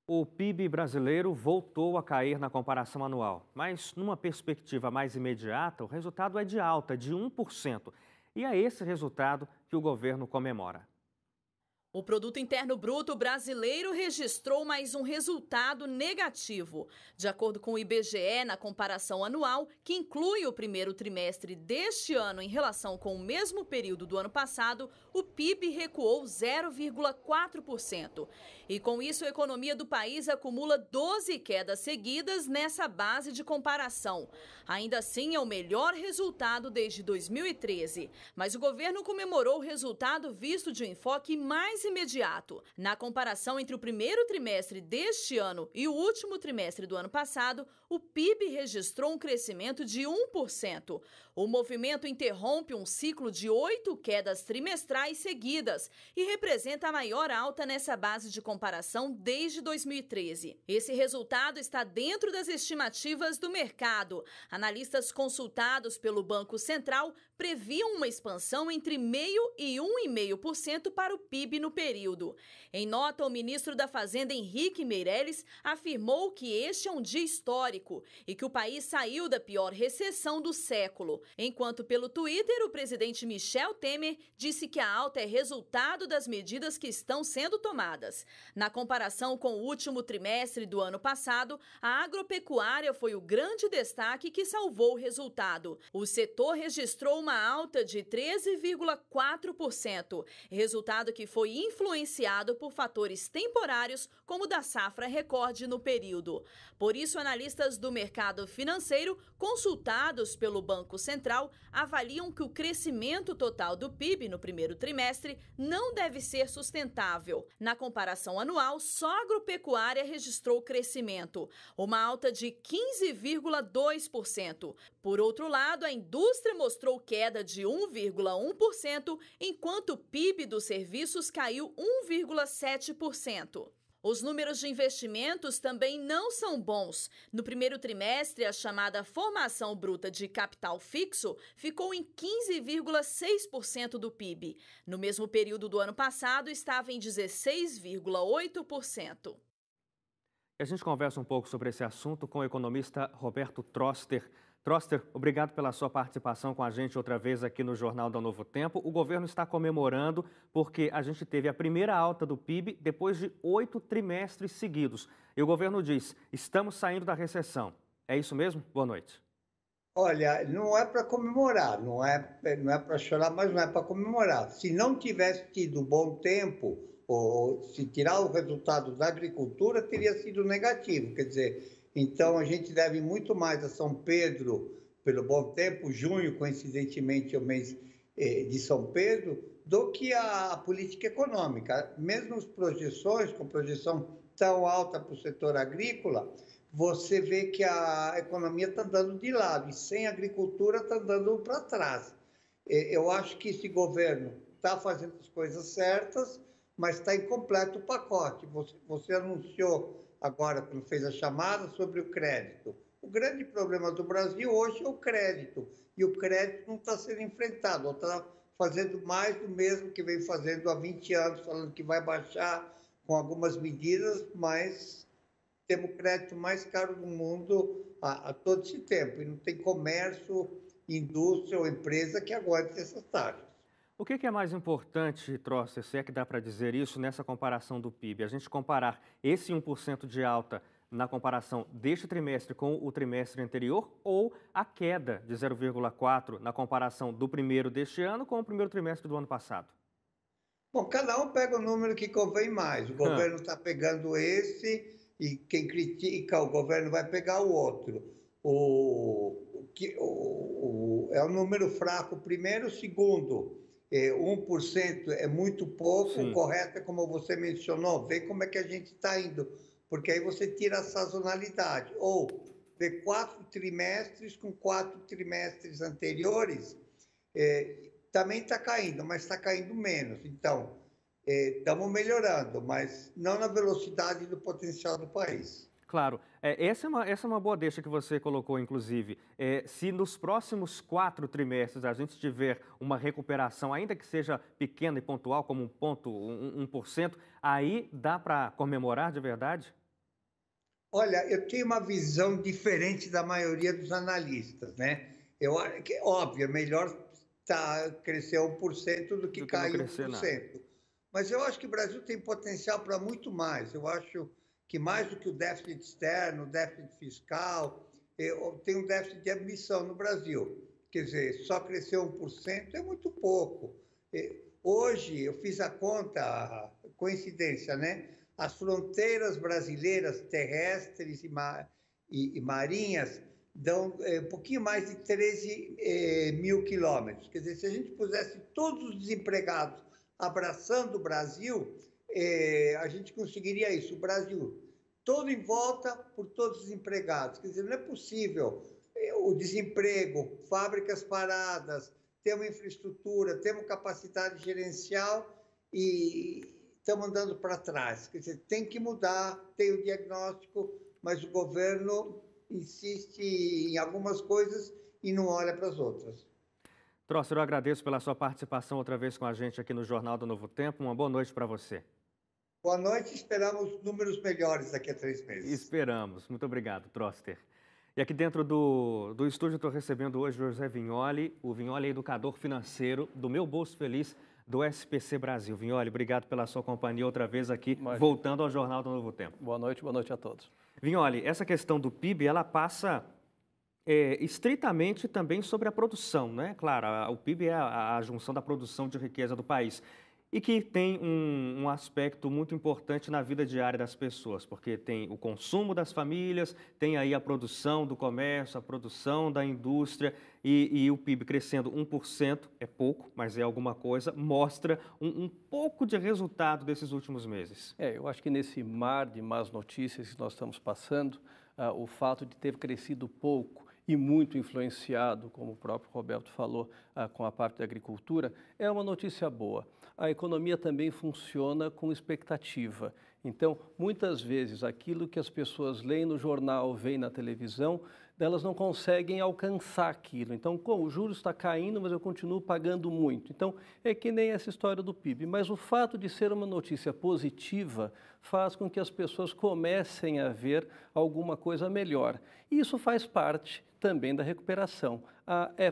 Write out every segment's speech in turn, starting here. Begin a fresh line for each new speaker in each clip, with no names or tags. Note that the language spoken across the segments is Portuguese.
O PIB brasileiro voltou a cair na comparação anual, mas numa perspectiva mais imediata, o resultado é de alta, de 1%. E é esse resultado que o governo comemora.
O Produto Interno Bruto brasileiro registrou mais um resultado negativo. De acordo com o IBGE, na comparação anual, que inclui o primeiro trimestre deste ano em relação com o mesmo período do ano passado, o PIB recuou 0,4%. E com isso, a economia do país acumula 12 quedas seguidas nessa base de comparação. Ainda assim, é o melhor resultado desde 2013. Mas o governo comemorou o resultado visto de um enfoque mais imediato. Na comparação entre o primeiro trimestre deste ano e o último trimestre do ano passado, o PIB registrou um crescimento de 1%. O movimento interrompe um ciclo de 8 quedas trimestrais seguidas e representa a maior alta nessa base de comparação desde 2013. Esse resultado está dentro das estimativas do mercado. Analistas consultados pelo Banco Central previam uma expansão entre 0,5% e 1,5% para o PIB no período. Em nota, o ministro da Fazenda, Henrique Meirelles, afirmou que este é um dia histórico e que o país saiu da pior recessão do século. Enquanto pelo Twitter, o presidente Michel Temer disse que a alta é resultado das medidas que estão sendo tomadas. Na comparação com o último trimestre do ano passado, a agropecuária foi o grande destaque que salvou o resultado. O setor registrou uma alta de 13,4%, resultado que foi influenciado por fatores temporários, como o da safra recorde no período. Por isso, analistas do mercado financeiro, consultados pelo Banco Central, avaliam que o crescimento total do PIB no primeiro trimestre não deve ser sustentável. Na comparação anual, só a agropecuária registrou crescimento, uma alta de 15,2%. Por outro lado, a indústria mostrou queda de 1,1%, enquanto o PIB dos serviços caiu 1,7%. Os números de investimentos também não são bons. No primeiro trimestre, a chamada formação bruta de capital fixo ficou em 15,6% do PIB. No mesmo período do ano passado, estava em 16,8%.
A gente conversa um pouco sobre esse assunto com o economista Roberto Troster. Troster, obrigado pela sua participação com a gente outra vez aqui no Jornal da Novo Tempo. O governo está comemorando porque a gente teve a primeira alta do PIB depois de 8 trimestres seguidos. E o governo diz, estamos saindo da recessão. É isso mesmo? Boa noite.
Olha, não é para comemorar, não é para chorar, mas não é para comemorar. Se não tivesse tido bom tempo, ou se tirar o resultado da agricultura, teria sido negativo. Quer dizer, então a gente deve muito mais a São Pedro pelo bom tempo, junho, coincidentemente, é o mês de São Pedro, do que a política econômica. Mesmo as projeções, com projeção tão alta para o setor agrícola, você vê que a economia está andando de lado e sem agricultura está andando para trás. Eu acho que esse governo está fazendo as coisas certas, mas está incompleto o pacote. Você anunciou agora, quando fez a chamada, sobre o crédito. O grande problema do Brasil hoje é o crédito, e o crédito não está sendo enfrentado, está fazendo mais do mesmo que vem fazendo há 20 anos, falando que vai baixar com algumas medidas, mas temos o crédito mais caro do mundo a todo esse tempo, e não tem comércio, indústria ou empresa que aguente essas taxas.
O que é mais importante, Troster, se é que dá para dizer isso, nessa comparação do PIB? A gente comparar esse 1% de alta na comparação deste trimestre com o trimestre anterior ou a queda de 0,4% na comparação do primeiro deste ano com o primeiro trimestre do ano passado?
Bom, cada um pega o número que convém mais. O governo está pegando esse e quem critica o governo vai pegar o outro. É um número fraco primeiro, segundo, 1% é muito pouco, o
Sim.
correto é como você mencionou, ver como é que a gente está indo, porque aí você tira a sazonalidade, ou ver 4 trimestres com 4 trimestres anteriores, também está caindo, mas está caindo menos. Então, estamos melhorando, mas não na velocidade do potencial do país.
Claro, essa é uma boa deixa que você colocou, inclusive. Se nos próximos 4 trimestres a gente tiver uma recuperação, ainda que seja pequena e pontual, como 1%, aí dá para comemorar de verdade?
Olha, eu tenho uma visão diferente da maioria dos analistas, né? Eu acho que, óbvio, é melhor crescer 1% do que
Do que não
cair
crescer nada.
1%. Mas eu acho que o Brasil tem potencial para muito mais. Eu acho que mais do que o déficit externo, o déficit fiscal, tem um déficit de admissão no Brasil. Quer dizer, só crescer 1% é muito pouco. Hoje, eu fiz a conta, coincidência, né? As fronteiras brasileiras terrestres e marinhas dão um pouquinho mais de 13 mil quilômetros. Quer dizer, se a gente pusesse todos os desempregados abraçando o Brasil, a gente conseguiria isso. O Brasil todo em volta por todos os empregados. Quer dizer, não é possível o desemprego, fábricas paradas, temos infraestrutura, temos capacidade gerencial e estamos andando para trás. Quer dizer, tem que mudar, tem o diagnóstico, mas o governo insiste em algumas coisas e não olha para as outras.
Trosser, eu agradeço pela sua participação outra vez com a gente aqui no Jornal do Novo Tempo. Uma boa noite para você.
Boa noite, esperamos números melhores daqui a 3 meses.
Esperamos. Muito obrigado, Trosser. E aqui dentro do estúdio estou recebendo hoje o José Vignoli. O Vignoli é educador financeiro do Meu Bolso Feliz, do SPC Brasil. Vignoli, obrigado pela sua companhia outra vez aqui, voltando ao Jornal do Novo Tempo.
Boa noite a todos.
Vignoli, essa questão do PIB, ela passa estritamente também sobre a produção, né? Claro, o PIB é a junção da produção de riqueza do país e que tem um aspecto muito importante na vida diária das pessoas, porque tem o consumo das famílias, tem aí a produção do comércio, a produção da indústria e o PIB crescendo 1%, é pouco, mas é alguma coisa, mostra um pouco de resultado desses últimos meses.
Eu acho que nesse mar de más notícias que nós estamos passando, o fato de ter crescido pouco e muito influenciado, como o próprio Roberto falou, com a parte da agricultura, é uma notícia boa. A economia também funciona com expectativa. Então, muitas vezes, aquilo que as pessoas leem no jornal, veem na televisão, elas não conseguem alcançar aquilo. Então, o juro está caindo, mas eu continuo pagando muito. Então, é que nem essa história do PIB. Mas o fato de ser uma notícia positiva faz com que as pessoas comecem a ver alguma coisa melhor. E isso faz parte também da recuperação.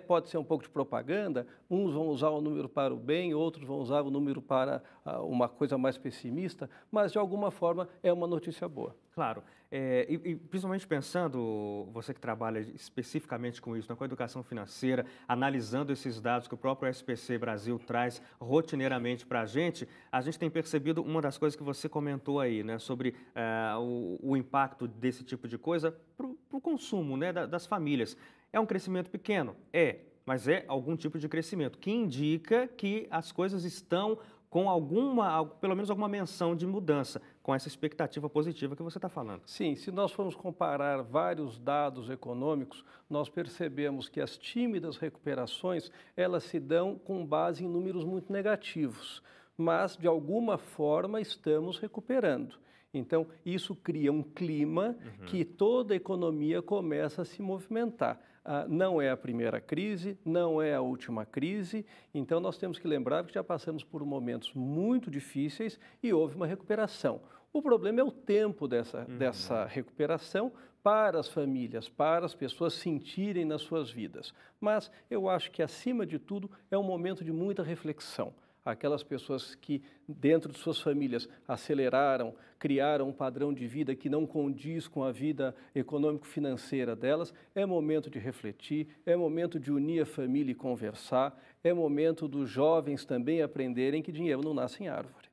Pode ser um pouco de propaganda, uns vão usar o número para o bem, outros vão usar o número para uma coisa mais pessimista, mas de alguma forma é uma notícia boa.
Claro, e principalmente pensando, você que trabalha especificamente com isso, né, com a educação financeira, analisando esses dados que o próprio SPC Brasil traz rotineiramente para a gente tem percebido uma das coisas que você comentou aí, né, sobre o impacto desse tipo de coisa para o consumo, né, das famílias. É um crescimento pequeno? Mas é algum tipo de crescimento que indica que as coisas estão com pelo menos alguma menção de mudança, com essa expectativa positiva que você está falando.
Sim, se nós formos comparar vários dados econômicos, nós percebemos que as tímidas recuperações, elas se dão com base em números muito negativos, mas de alguma forma estamos recuperando. Então, isso cria um clima que toda a economia começa a se movimentar. Não é a primeira crise, não é a última crise, então nós temos que lembrar que já passamos por momentos muito difíceis e houve uma recuperação. O problema é o tempo dessa recuperação para as famílias, para as pessoas sentirem nas suas vidas. Mas eu acho que, acima de tudo, é um momento de muita reflexão. Aquelas pessoas que, dentro de suas famílias, aceleraram, criaram um padrão de vida que não condiz com a vida econômico-financeira delas, é momento de refletir, é momento de unir a família e conversar, é momento dos jovens também aprenderem que dinheiro não nasce em árvore.